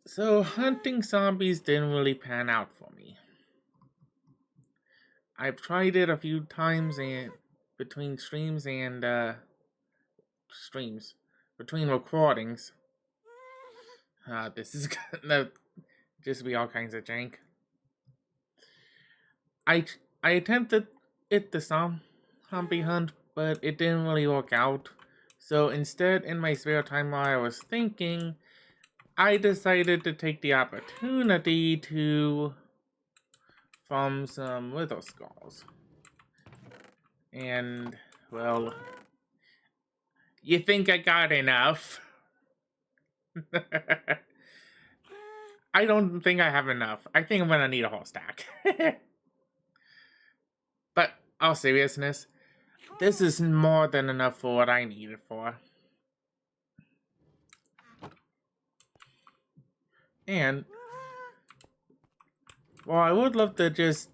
So hunting zombies didn't really pan out for me. I've tried it a few times and between streams, between recordings. This is gonna just be all kinds of jank. I I attempted the zombie hunt, but it didn't really work out. So instead, in my spare time while I was thinking, I decided to take the opportunity to farm some wither skulls. And, well, you think I got enough? I don't think I have enough. I think I'm gonna need a whole stack. But, all seriousness, this is more than enough for what I need it for. And, well, I would love to just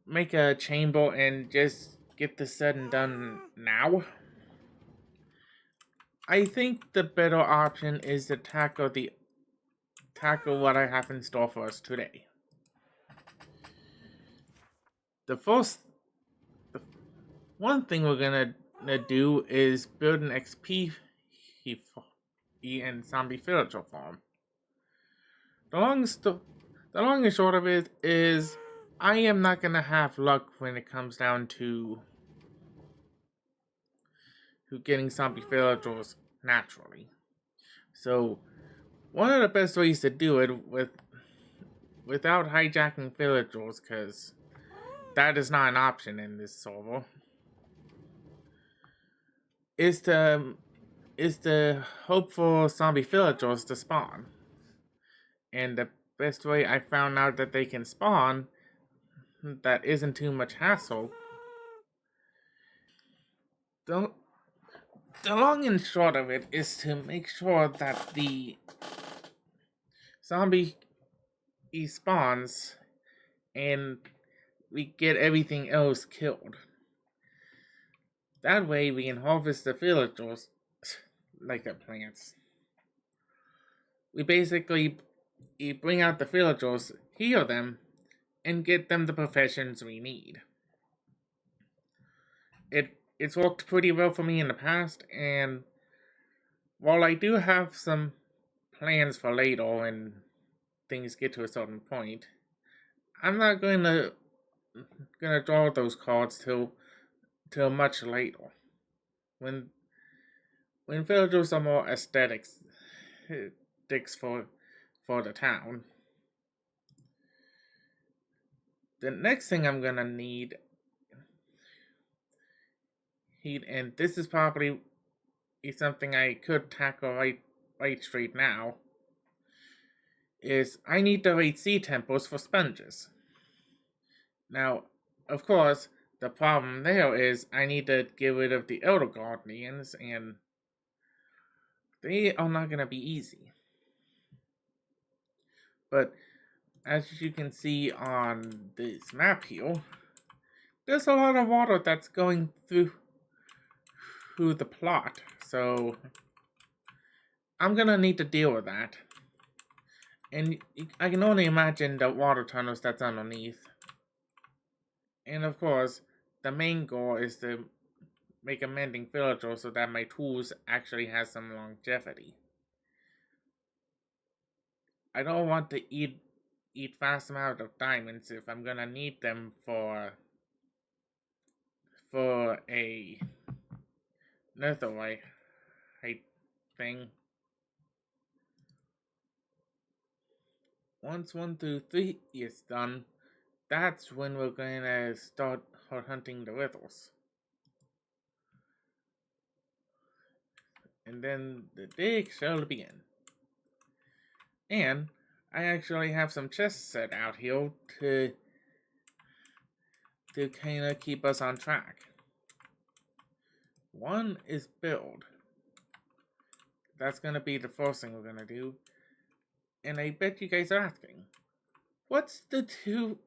make a chamber and just get this said and done now. I think the better option is to tackle what I have in store for us today. The first the one thing we're gonna do is build an XP and zombie villager farm. The the long and short of it is I am not gonna have luck when it comes down to getting zombie villagers naturally. So one of the best ways to do it without hijacking villagers, because that is not an option in this server, is to hope for zombie villagers to spawn. And the best way I found out that they can spawn that isn't too much hassle. The, the long and short of it is to make sure that the zombie spawns and we get everything else killed. That way we can harvest the villagers like the plants. We basically bring out the villagers, heal them, and get them the professions we need. It's worked pretty well for me in the past, and while I do have some plans for later when things get to a certain point, I'm not gonna draw those cards till much later. When villagers are more aesthetics for the town. The next thing I'm gonna need, and this is probably something I could tackle right straight now, is I need to raid sea temples for sponges. Now, of course, the problem there is I need to get rid of the Elder Guardians, and they are not gonna be easy. But as you can see on this map here, there's a lot of water that's going through the plot, so I'm gonna need to deal with that. And I can only imagine the water tunnels that's underneath. And of course, the main goal is to make a mending villager so that my tools actually has some longevity. I don't want to eat vast amount of diamonds if I'm gonna need them for a netherite thing. Once 1 through 3 is done, that's when we're gonna start hunting the withers. And then the day shall begin. And I actually have some chests set out here to kind of keep us on track. One is build. That's gonna be the first thing we're gonna do. And I bet you guys are asking, what's the two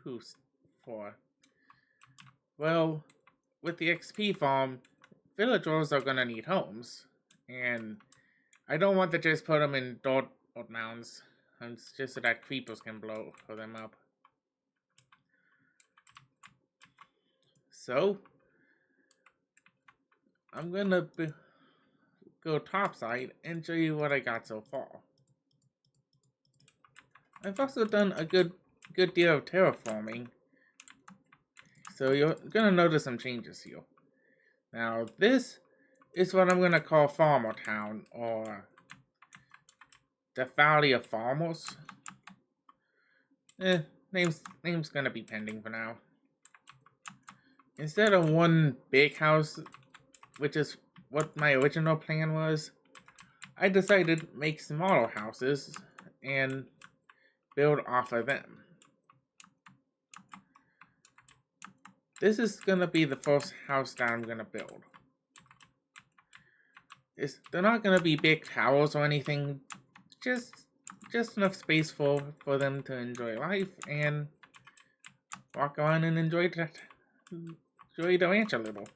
who's for? Well, with the XP farm, villagers are gonna need homes, and I don't want to just put them in dirt old mounds. It's just so that creepers can blow them up. So, I'm gonna go topside and show you what I got so far. I've also done a good deal of terraforming, so you're gonna notice some changes here. Now, this is what I'm gonna call Farmer Town, or the Valley of Farmers. Name's gonna be pending for now. Instead of one big house, which is what my original plan was, I decided to make smaller houses and build off of them. This is gonna be the first house that I'm gonna build. They're not gonna be big towers or anything, just enough space for them to enjoy life and walk around and enjoy the ranch a little.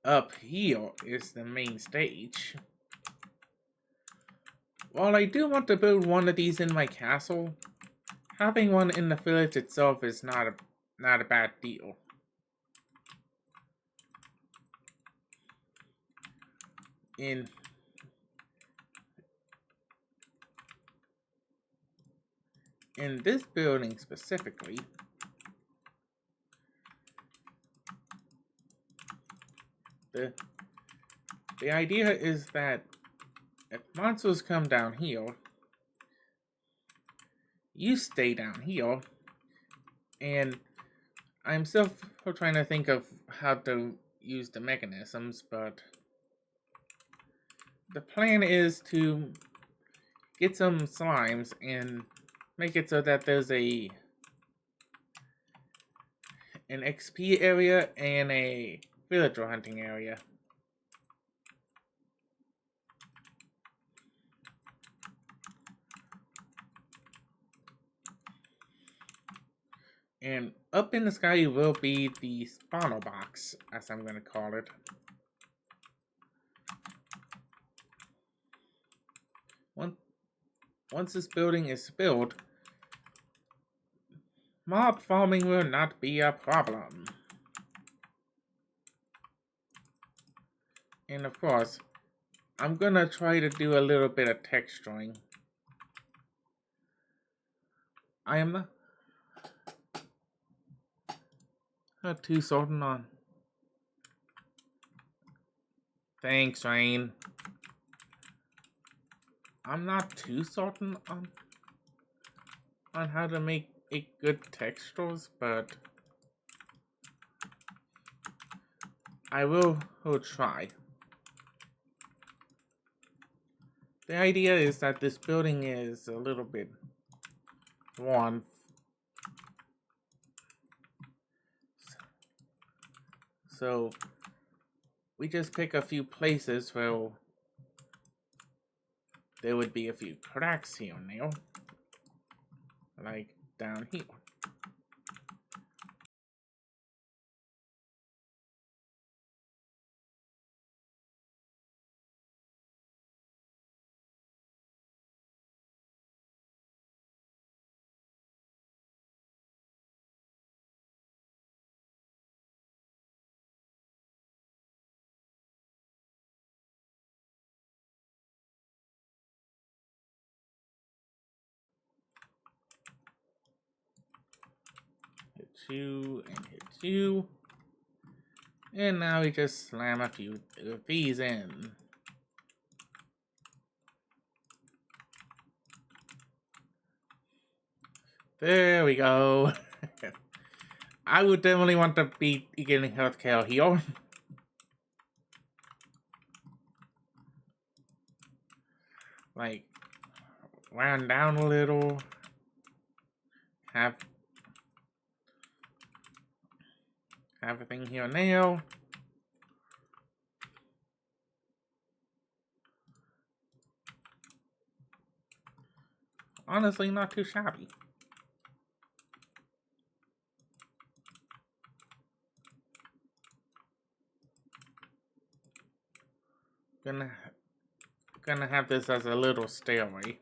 Up here is the main stage. While I do want to build one of these in my castle, having one in the village itself is not a bad deal. In this building specifically, the idea is that if monsters come down here, you stay down here, and I'm still trying to think of how to use the mechanisms, but the plan is to get some slimes and make it so that there's an XP area and a villager hunting area. And up in the sky will be the spawner box, as I'm going to call it. Once this building is built, mob farming will not be a problem. And of course, I'm going to try to do a little bit of texturing. I am not too certain on. Thanks, Rain. I'm not too certain on how to make good textures, but I will try. The idea is that this building is a little bit worn. So we just pick a few places where there would be a few cracks here and there, like down here. Hit you and hit you. And now we just slam a few of these in. There we go. I would definitely want to be getting healthcare here. Like, round down a little. Have a thing here now. Honestly, not too shabby. Gonna gonna have this as a little stairway.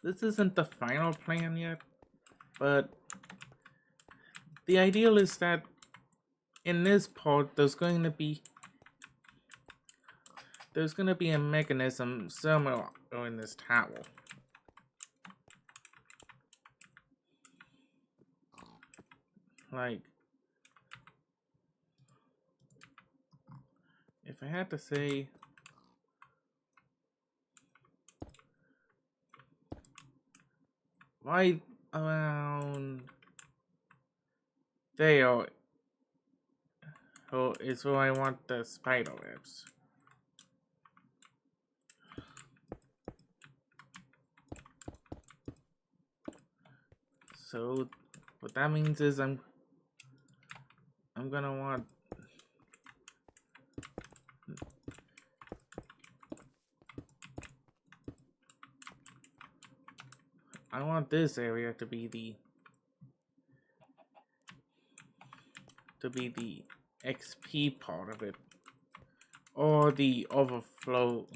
This isn't the final plan yet, but the ideal is that in this part there's going to be a mechanism somewhere in this tower. Like, if I had to say, right around there is where I want the spider webs. So what that means is I'm gonna want this area to be the XP part of it, or the overflow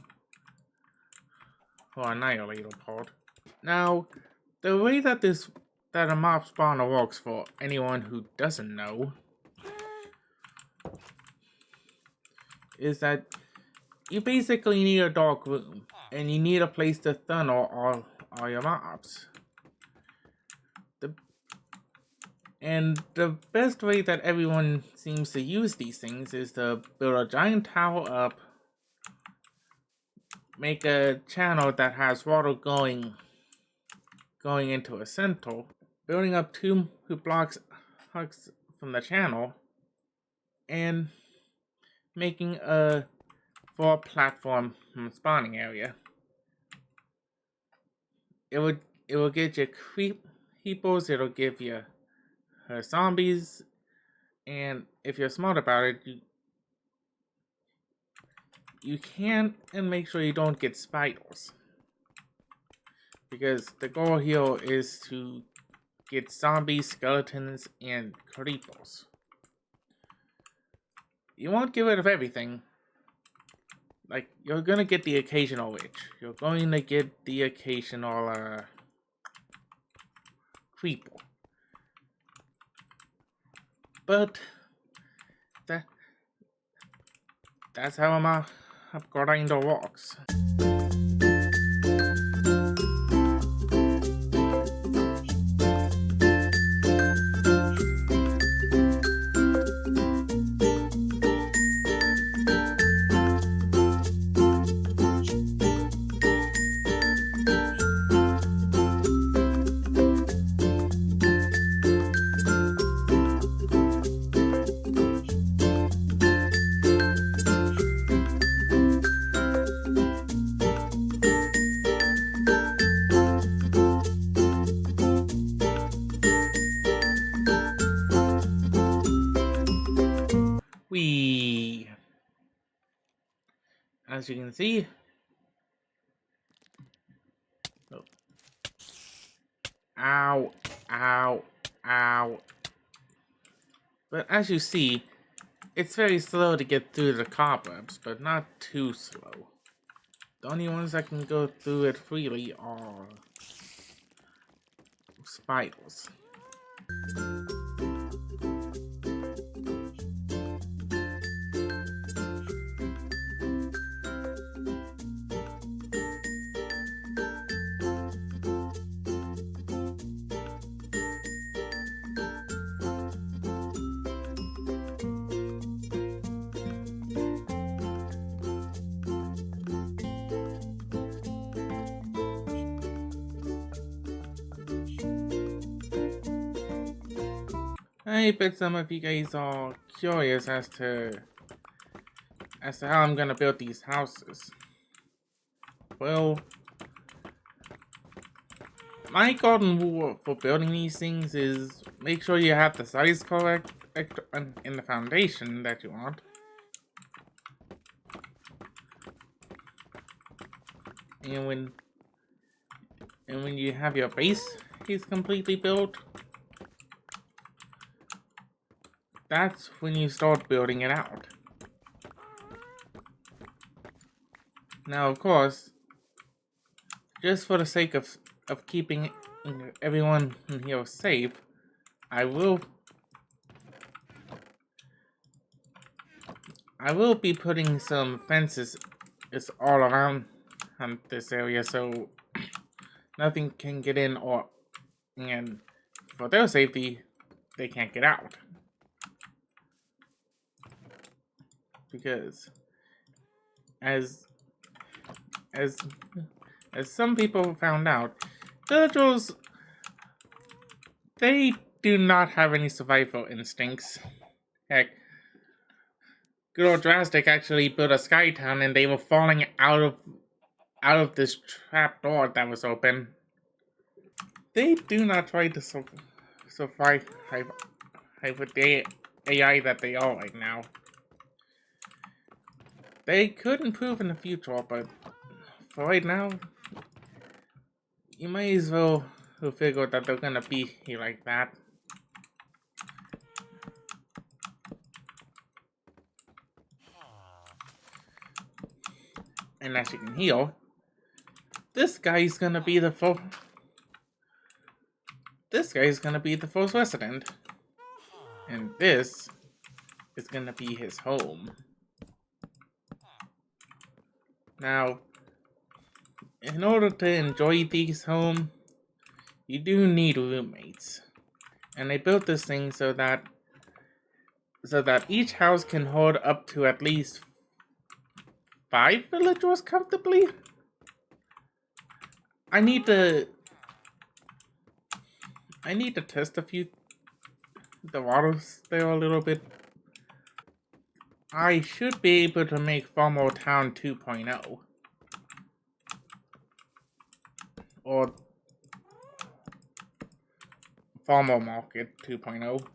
or annihilator part. Now, the way that a mob spawner works, for anyone who doesn't know, is that you basically need a dark room, and you need a place to tunnel all your mobs. And the best way that everyone seems to use these things is to build a giant tower up, make a channel that has water going into a center, building up two blocks from the channel, and making a 4-platform spawning area. It will get you creepers, it'll give you zombies, and if you're smart about it, you can and make sure you don't get spiders. Because the goal here is to get zombies, skeletons, and creepers. You won't get rid of everything. Like, you're gonna get the occasional witch. You're going to get the occasional, creeper. But, that's how I'm upgrading the rocks. As you can see, oh. Ow, ow, ow. But as you see, it's very slow to get through the cobwebs, but not too slow. The only ones that can go through it freely are spiders. I bet some of you guys are curious as to how I'm gonna build these houses. Well, my golden rule for building these things is make sure you have the size correct in the foundation that you want. And when you have your base is completely built, that's when you start building it out. Now, of course, just for the sake of keeping everyone in here safe, I will be putting some fences all around this area so nothing can get in, and for their safety, they can't get out. Because as some people found out, villagers, they do not have any survival instincts. Heck, good old Drastic actually built a sky town and they were falling out of this trap door that was open. They do not try to survive with the AI that they are right now. They could improve in the future, but for right now, you might as well figure that they're gonna be here like that. And as you can hear, this guy's gonna be the first. This guy's gonna be the first resident, and this is gonna be his home. Now, in order to enjoy these homes, you do need roommates. And they built this thing so that each house can hold up to at least 5 villagers comfortably. I need to test the waters there a little bit. I should be able to make Farmer Town 2.0. Or Farmer Market 2.0.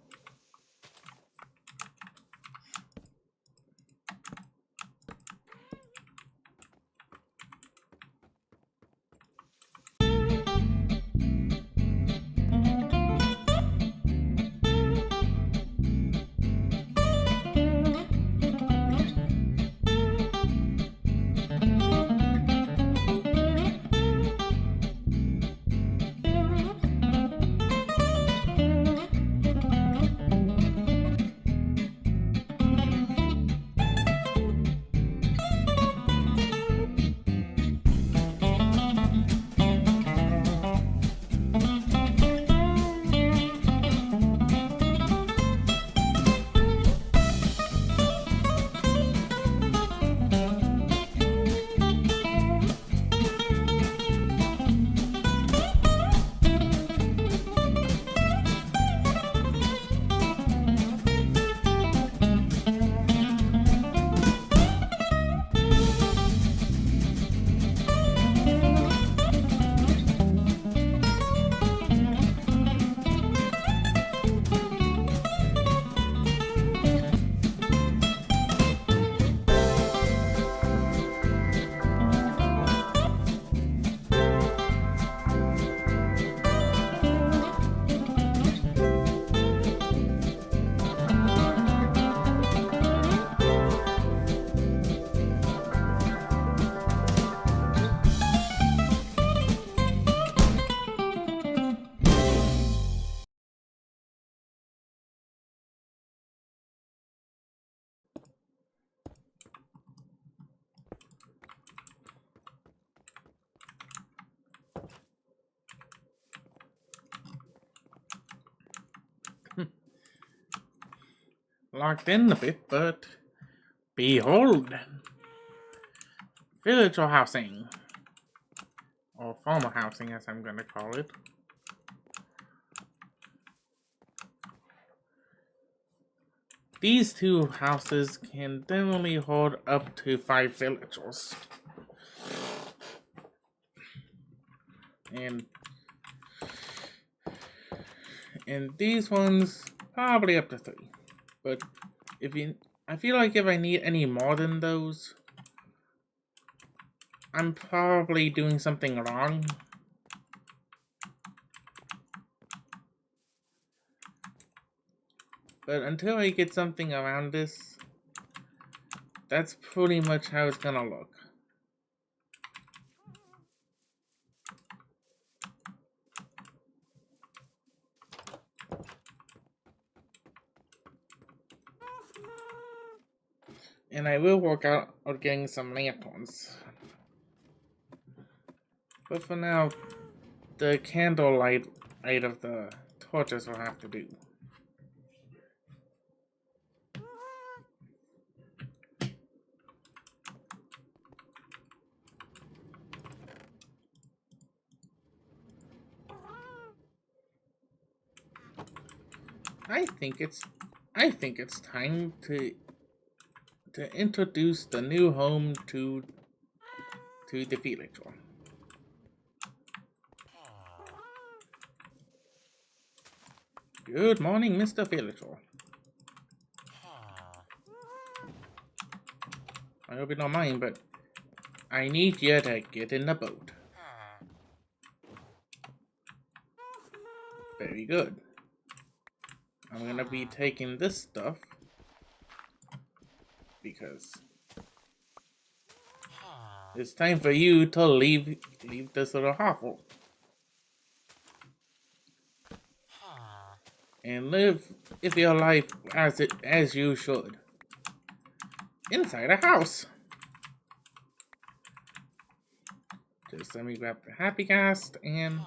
locked in a bit, but behold, villager housing, or farmer housing as I'm gonna call it. These two houses can definitely hold up to 5 villagers. And these ones probably up to 3. But I feel like if I need any more than those, I'm probably doing something wrong. But until I get something around this, that's pretty much how it's gonna look. And I will work out on getting some lanterns. But for now, the candle light of the torches will have to do. I think it's time to introduce the new home to the villager. Good morning, Mr. Villager. I hope you don't mind, but I need you to get in the boat. Very good. I'm gonna be taking this stuff because it's time for you to leave this little hovel and live your life as you should inside a house. Just let me grab the happy cast and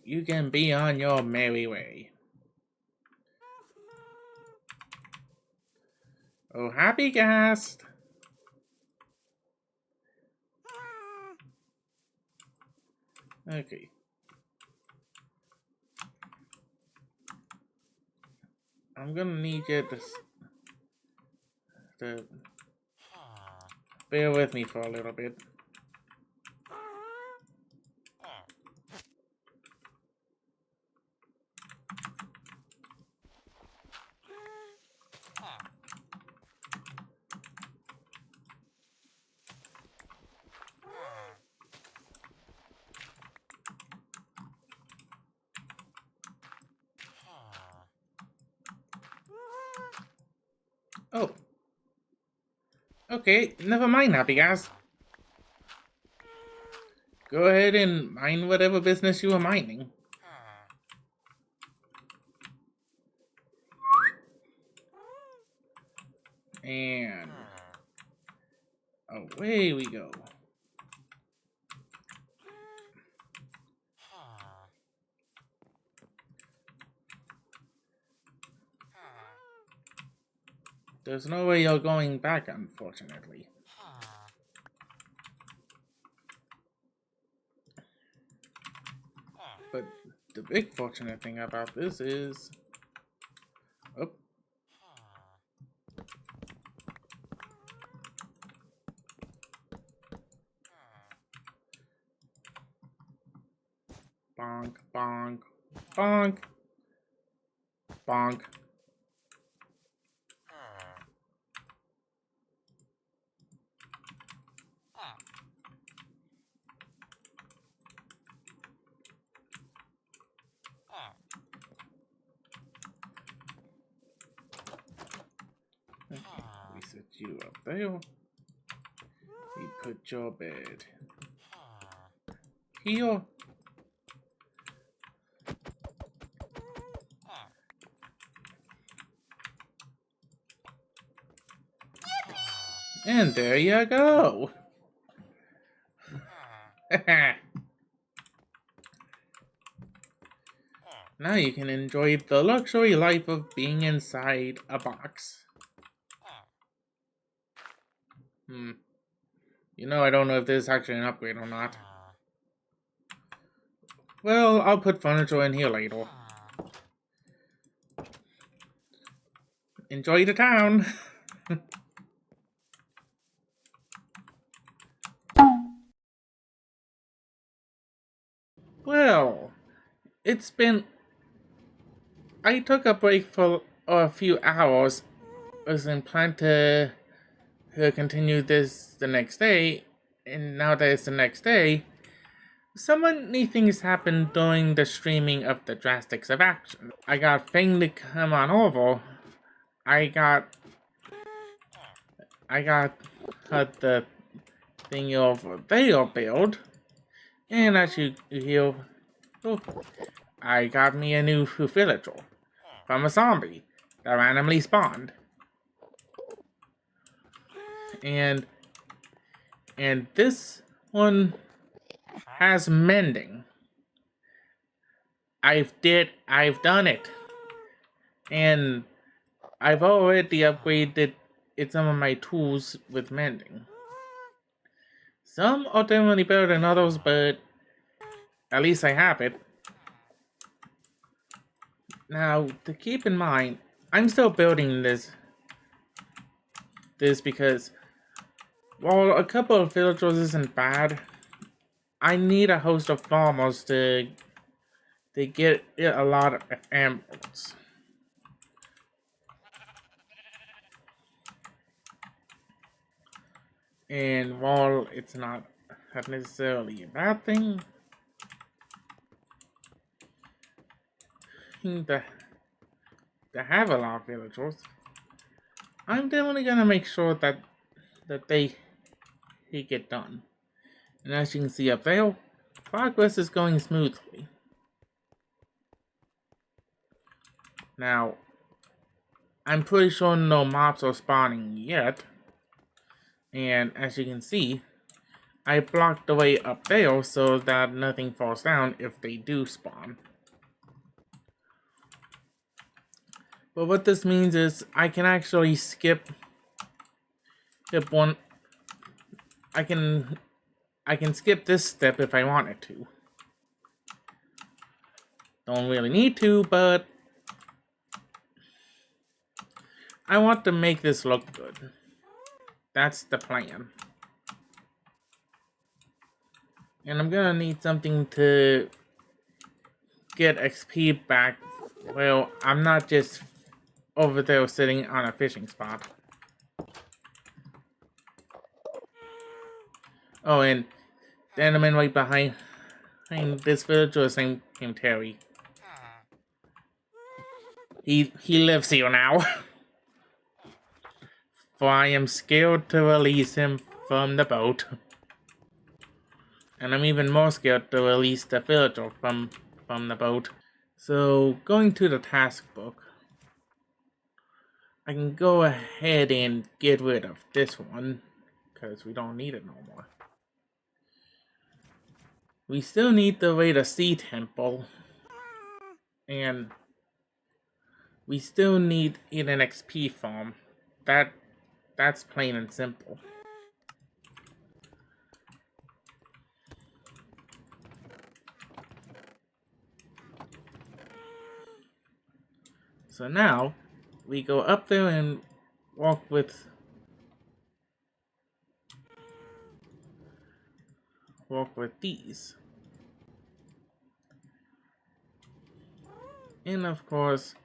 you can be on your merry way. Oh, happy cast! Okay. I'm gonna need you to bear with me for a little bit. Oh. Okay, never mind, happy guys. Go ahead and mind whatever business you are minding. And away we go. There's no way you're going back, unfortunately. But the big fortunate thing about this is... Oh. Bonk, bonk, bonk, bonk. Okay, we set you up there. We put your bed here. And there you go. Now you can enjoy the luxury life of being inside a box. You know, I don't know if this is actually an upgrade or not. Well, I'll put furniture in here later. Enjoy the town! Well, it's been... I took a break for a few hours. I was in plan to continue this the next day. And now that it's the next day, so many things happened during the streaming of the Drastics of Action. I got Fang to come on over. I got the thing over there build. And as you hear, oh, I got me a new villager from a zombie that randomly spawned. And this one has mending. I've done it. And I've already upgraded some of my tools with mending. Some are definitely better than others, but at least I have it. Now, to keep in mind, I'm still building this because while a couple of villagers isn't bad, I need a host of farmers to get a lot of emeralds. And while it's not necessarily a bad thing, to have a lot of villagers, I'm definitely gonna make sure that they get done. And as you can see up there, progress is going smoothly. Now, I'm pretty sure no mobs are spawning yet. And as you can see, I blocked the way up there so that nothing falls down if they do spawn. But what this means is I can actually skip one. I can skip this step if I wanted to. Don't really need to, but I want to make this look good. That's the plan. And I'm gonna need something to get XP back. Well, I'm not just over there sitting on a fishing spot. Oh, and the enemy right behind this villager is named Terry. He lives here now. For I am scared to release him from the boat. And I'm even more scared to release the villager from the boat. So, going to the task book, I can go ahead and get rid of this one, because we don't need it no more. We still need the raid a sea temple, and we still need an XP farm. That's plain and simple. So now, we go up there and walk with these. And of course,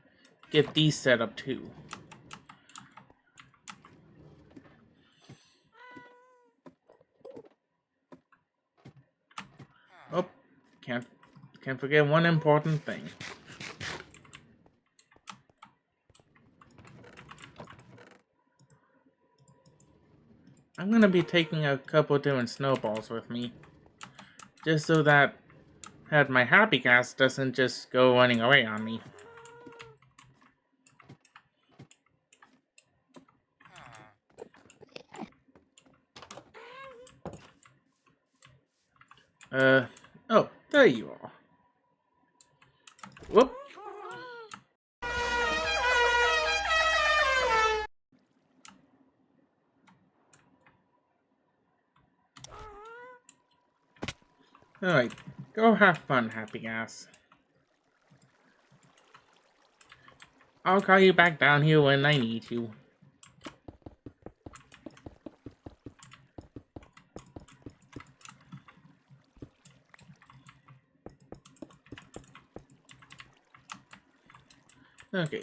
get these set up too. Oh, can't forget one important thing. I'm gonna be taking a couple different snowballs with me, just so that my happy gas doesn't just go running away on me. Oh, there you are. Whoop, Alright, go have fun, happy ass. I'll call you back down here when I need you. Okay,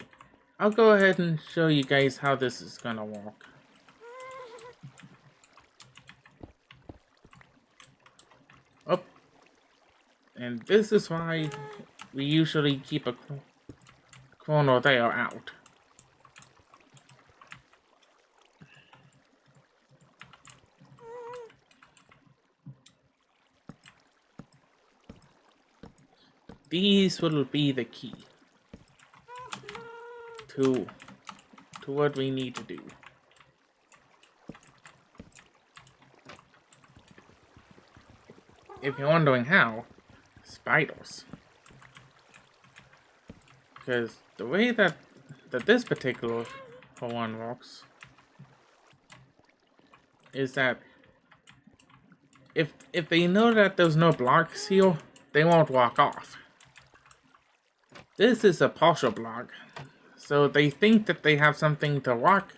I'll go ahead and show you guys how this is gonna work. Oh, and this is why we usually keep a corner there out. These will be the key to what we need to do. If you're wondering how, spiders. Because the way that this particular one works is that if they know that there's no blocks here, they won't walk off. This is a partial block, so they think that they have something to walk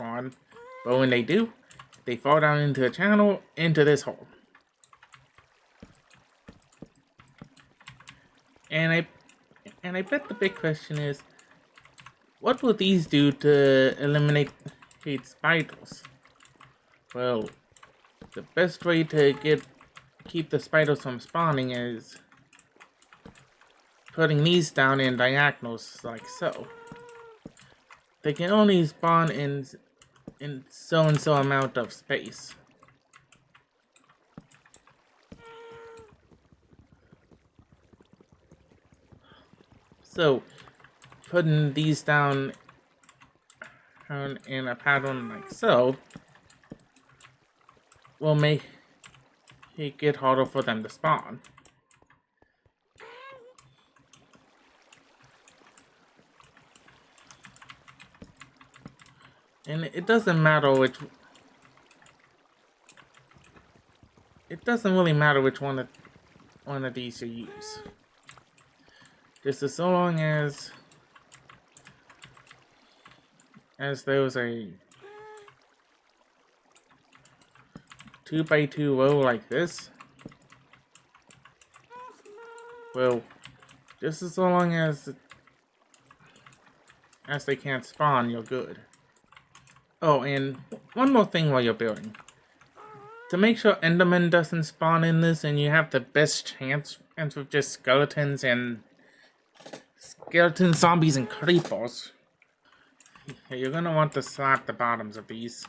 on, but when they do, they fall down into a channel into this hole. And I bet the big question is, what will these do to eliminate spiders? Well, the best way to keep the spiders from spawning is putting these down in diagonals like so. They can only spawn in so and so amount of space. So, putting these down in a pattern like so will make it harder for them to spawn. And it doesn't matter which... It doesn't really matter which one of these you use. Just as long as there's a 2x2 row like this. Well, just as long as they can't spawn, you're good. Oh, and one more thing while you're building. To make sure Enderman doesn't spawn in this and you have the best chance with just skeletons, zombies, and creepers, you're gonna want to slap the bottoms of these.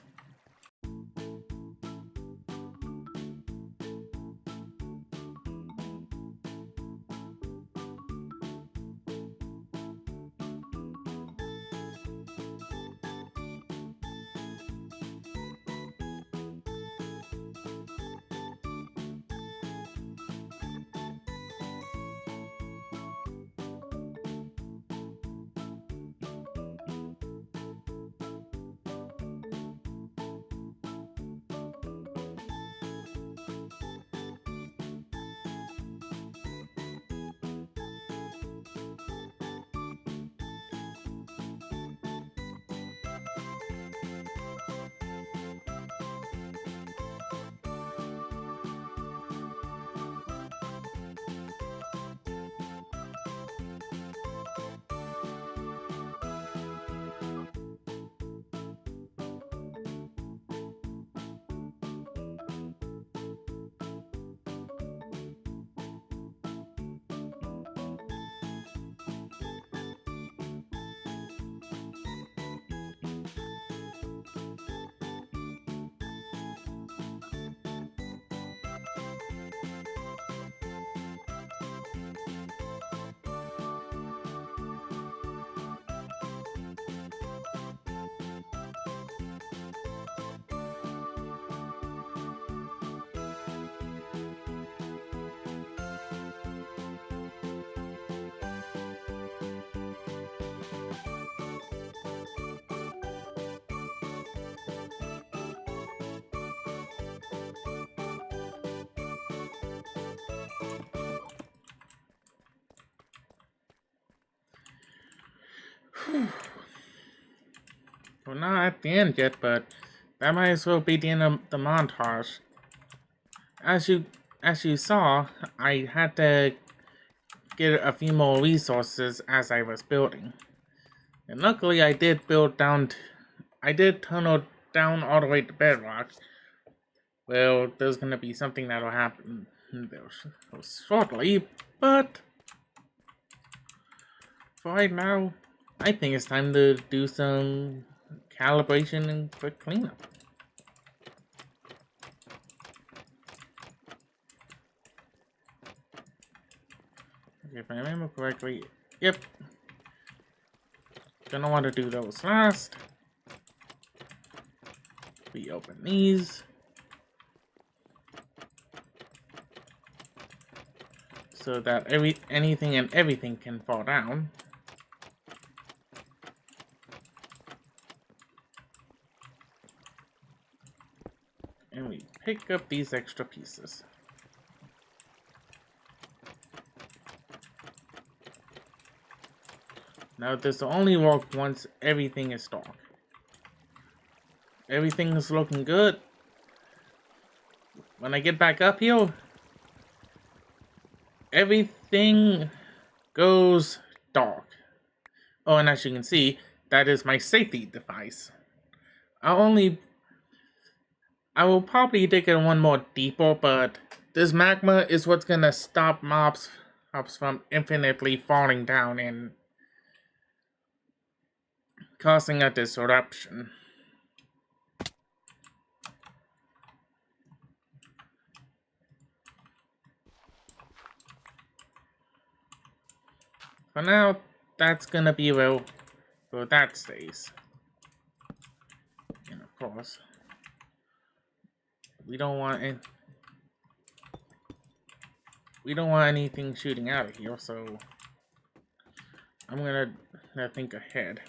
We're not at the end yet, but that might as well be the end of the montage. As you saw, I had to get a few more resources as I was building. And luckily I did I did tunnel down all the way to bedrock. Well, there's gonna be something that'll happen shortly, but for right now, I think it's time to do some calibration and quick cleanup. Okay, if I remember correctly, yep. Gonna want to do those last. We open these. So that anything and everything can fall down. And we pick up these extra pieces. Now this will only work once everything is dark. Everything is looking good. When I get back up here, everything goes dark. Oh, and as you can see, that is my safety device. I will probably dig it one more deeper, but this magma is what's gonna stop mobs from infinitely falling down and causing a disruption. For now, that's gonna be where that stays. And of course, we don't want anything shooting out of here, so I'm gonna think ahead.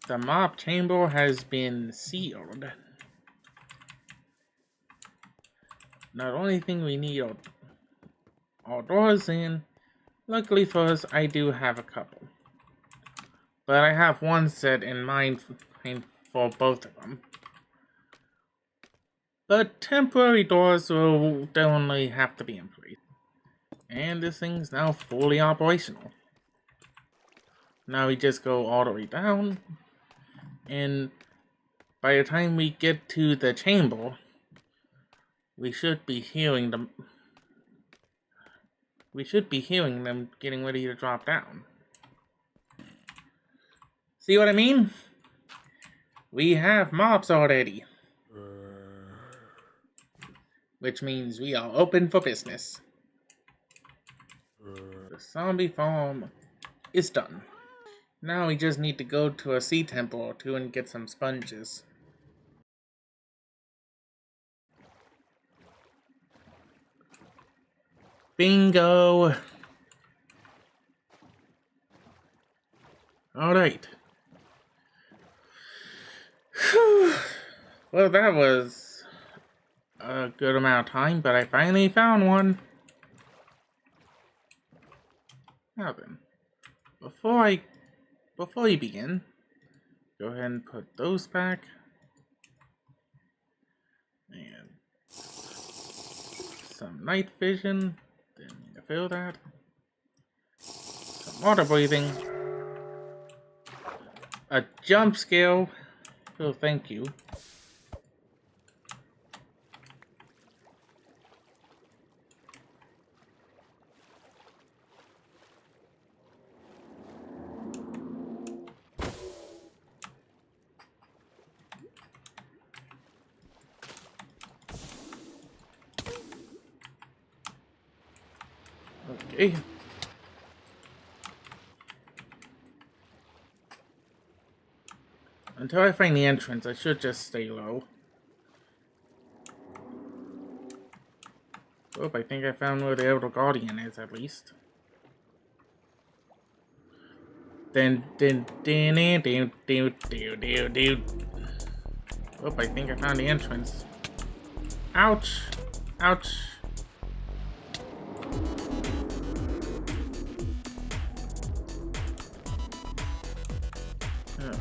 The mob chamber has been sealed. Now the only thing we need are doors in. Luckily for us, I do have a couple. But I have one set in mind for both of them. But temporary doors will definitely have to be in place. And this thing's now fully operational. Now we just go all the way down. And by the time we get to the chamber, we should be hearing them. We should be hearing them getting ready to drop down. See what I mean? We have mobs already. Which means we are open for business. The zombie farm is done. Now we just need to go to a sea temple or two and get some sponges. Bingo! Alright. Well, that was a good amount of time, but I finally found one. Now then, before you begin, go ahead and put those back. And some night vision. Didn't need to fill that. Some water breathing. A jump scale. Oh, thank you. Okay. Until I find the entrance, I should just stay low. Oh, I think I found where the Elder Guardian is, at least. Then, oh, I think I found the entrance. Ouch! Ouch! Oh.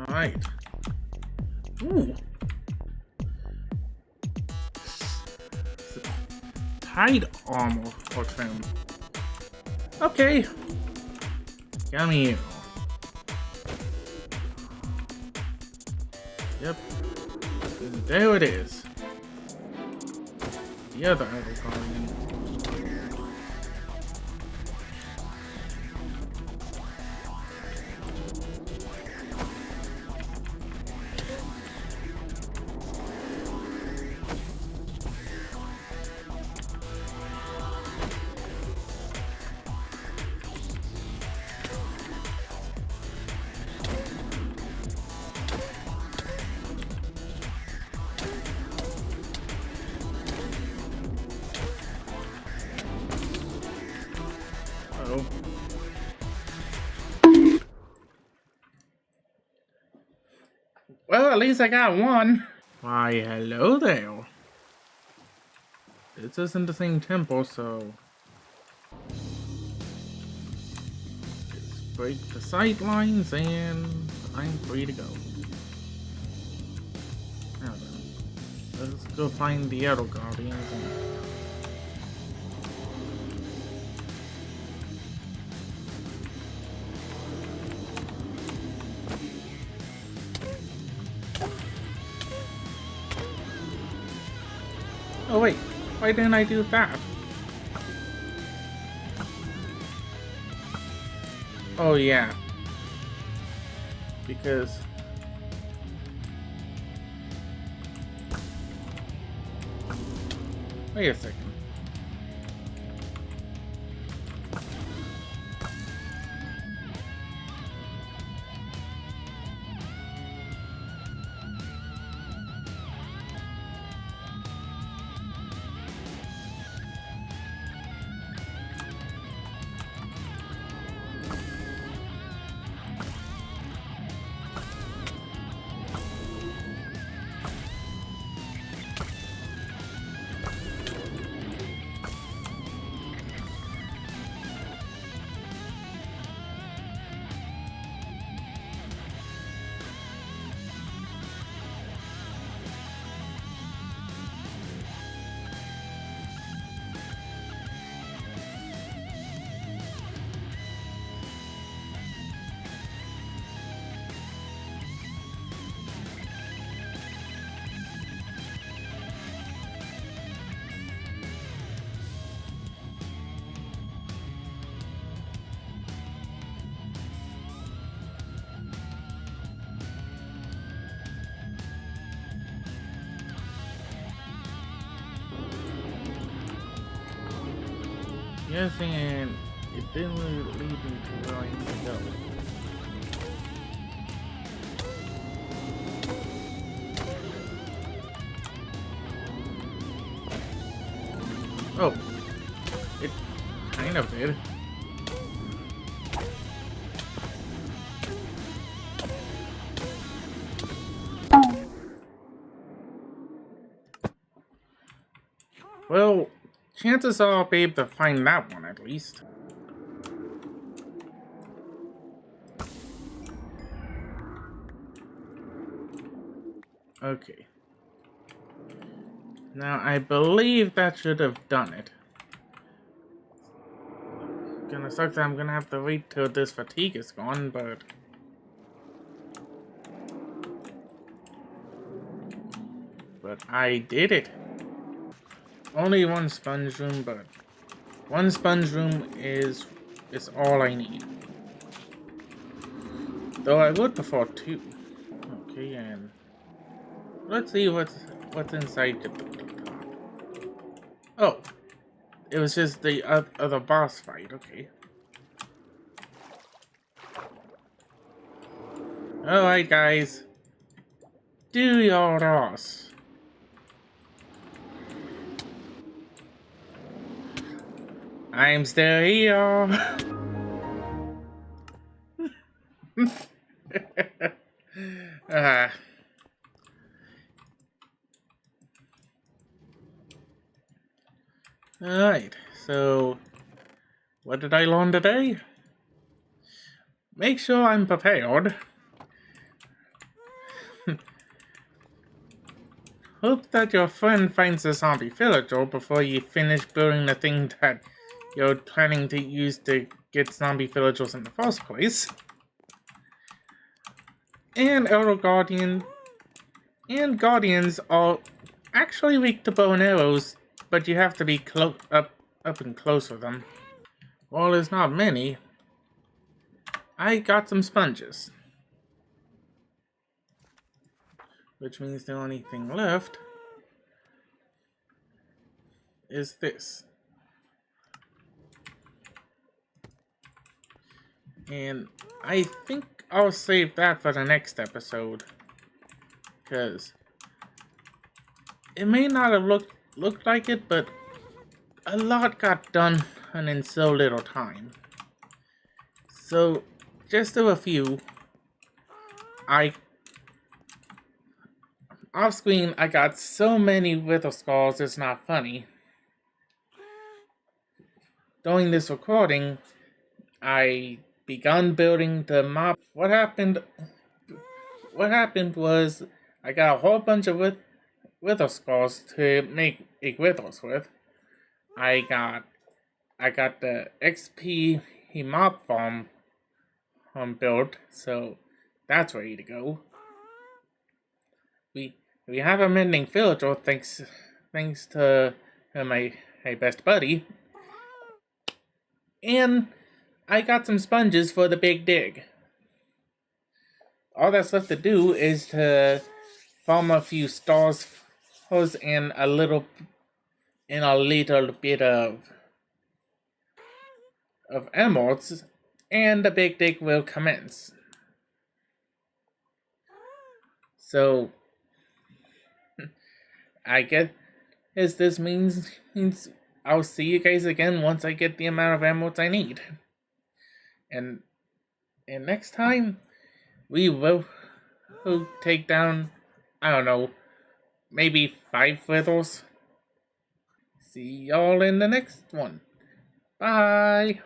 Alright. Ooh. Tight armor or trim. Okay. Come here. Yep. There it is. The other idol guardian. Uh-oh. Well, at least I got one. Why, hello there. This isn't the same temple, so just break the sight lines and I'm free to go. Now then, let's go find the other guardians and... Oh wait, why didn't I do that? Oh yeah. Because... Wait a second. Yes, and it didn't really lead me to where I need to go. Oh, it kind of did. Well, chances are I'll be able to find that one at least. Okay, Now, I believe that should have done it. Gonna suck that I'm gonna have to wait till this fatigue is gone, but... But I did it. Only one sponge room, but... One sponge room is all I need. Though I would prefer two. Okay, and... Let's see what's inside the top. Oh. It was just the other boss fight, okay. Alright, guys. Do your Ross. I'm still here. Alright, so what did I learn today? Make sure I'm prepared. Hope that your friend finds a zombie villager before you finish building the thing that you're planning to use to get zombie villagers in the first place. And Elder Guardian and Guardians are actually weak to bow and arrows, but you have to be up and close with them. Well, there's not many. I got some sponges. Which means the only thing left is this. And I think I'll save that for the next episode. Because it may not have looked like it, but a lot got done and in so little time. So, just to review, off screen, I got so many wither skulls, it's not funny. During this recording, I begun building the mob. What happened was, I got a whole bunch of wither skulls to make withers with. I got the XP mob farm built, so that's ready to go. We have a mending villager thanks to my best buddy. And I got some sponges for the big dig. All that's left to do is to farm a few stars and a little bit of emeralds, and the big dig will commence. So I guess this means I'll see you guys again once I get the amount of emeralds I need. And next time, we will take down, I don't know, maybe 5 withers. See y'all in the next one. Bye!